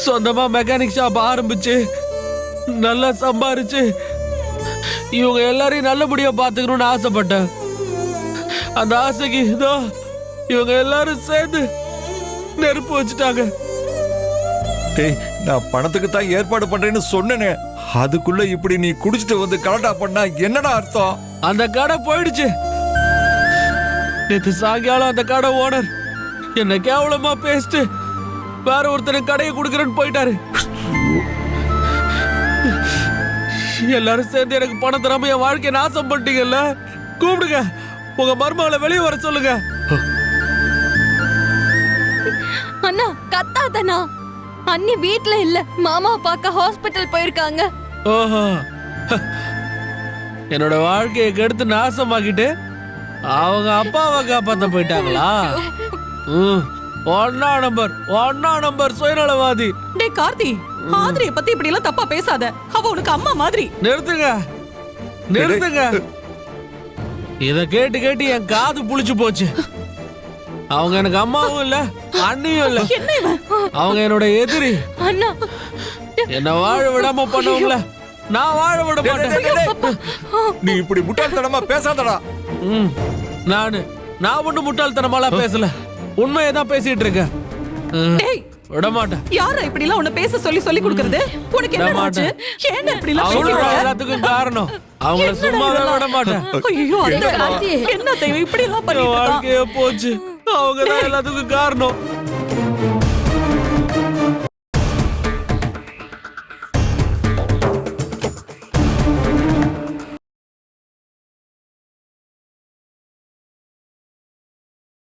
சொந்தமா mechanic shop ஆரம்பிச்சு நல்லா சம்பாரிச்சு இவங்க எல்லாரையும் நல்லபடியா பாத்துக்கணும்னு ஆசைப்பட்டேன். அந்த ஆசைக்கு இதோ இவங்க எல்லாரும் சேர்ந்து நெருப்பு வச்சுட்டாங்க. டேய், நான் பணத்துக்கு தான் ஏற்பாடு பண்றேன்னு சொன்னேனே, அதுக்குள்ள இப்படி நீ குடிச்சிட்டு வந்து கலட்டா பண்ணா என்னடா அர்த்தம்? அந்த கடை போயிடுச்சு. நேத்து சாயங்காலம் அந்த கடை ஓனர் என்ன கேவலமா பேசிட்டு வேற ஒருத்தருக்கு கடையை கொடுக்கறேன்னு போயிட்டாரு. எல்லாரும் சேர்ந்து எனக்கு பணம் தராம என் வாழ்க்கையை நாசம் பண்ணிட்டீங்கல்ல. கூப்பிடுங்க, உங்க மருமகளை வெளியே வர சொல்லுங்க. அண்ணா கத்தாதண்ணா, அண்ணி வீட்ல இல்ல, மாமா பார்க்க ஹாஸ்பிட்டல் போயிருக்காங்க. ஓஹோ, என்னோட வாழ்க்கையை கெடுத்து நாசமாக்கிட்டு அவங்க அப்பாவை காப்பாத்த போயிட்டாங்களா? ஒன்னா நம்பர் சுயநலவாதி. டே கார்த்தி, ஆதிரிய பத்தி இப்படி எல்லாம் தப்பா பேசாத. அவ உனக்கு அம்மா மாதிரி. நிறுத்துங்க. இத கேட்டு கேட்டு என் காது புளிச்சு போச்சு. அவங்க எனக்கு அம்மாவும் இல்ல, அண்ணியும் இல்ல. அவங்க என்னோட எதிரி. அண்ணா, என்ன வாழ விடாம பண்ணவங்கள நான் வாழ விட மாட்டேன். நீ இப்படி முட்டாள்தனமா பேசாதடா. நான் ஒண்ணு முட்டாள்தனமாலாம் பேசல, உண்மையதான் பேசிட்டு இருக்கேன். விட மாட்டேன். யாரா இப்படி எல்லாம் உன்னை பேச சொல்லி கொடுக்கறது? உனக்கு என்ன ஆச்சு? ஏன் இப்படி எல்லாம் பேசுற? எல்லாத்துக்கும் காரணம் அவங்கள சும்மாவே விட மாட்டேன். ஐயோ, என்ன தேவை இப்படி எல்லாம் பண்ணிட்டு வாழ்க்கையே போச்சு. அவங்க தான் எல்லாத்துக்கும் காரணம்.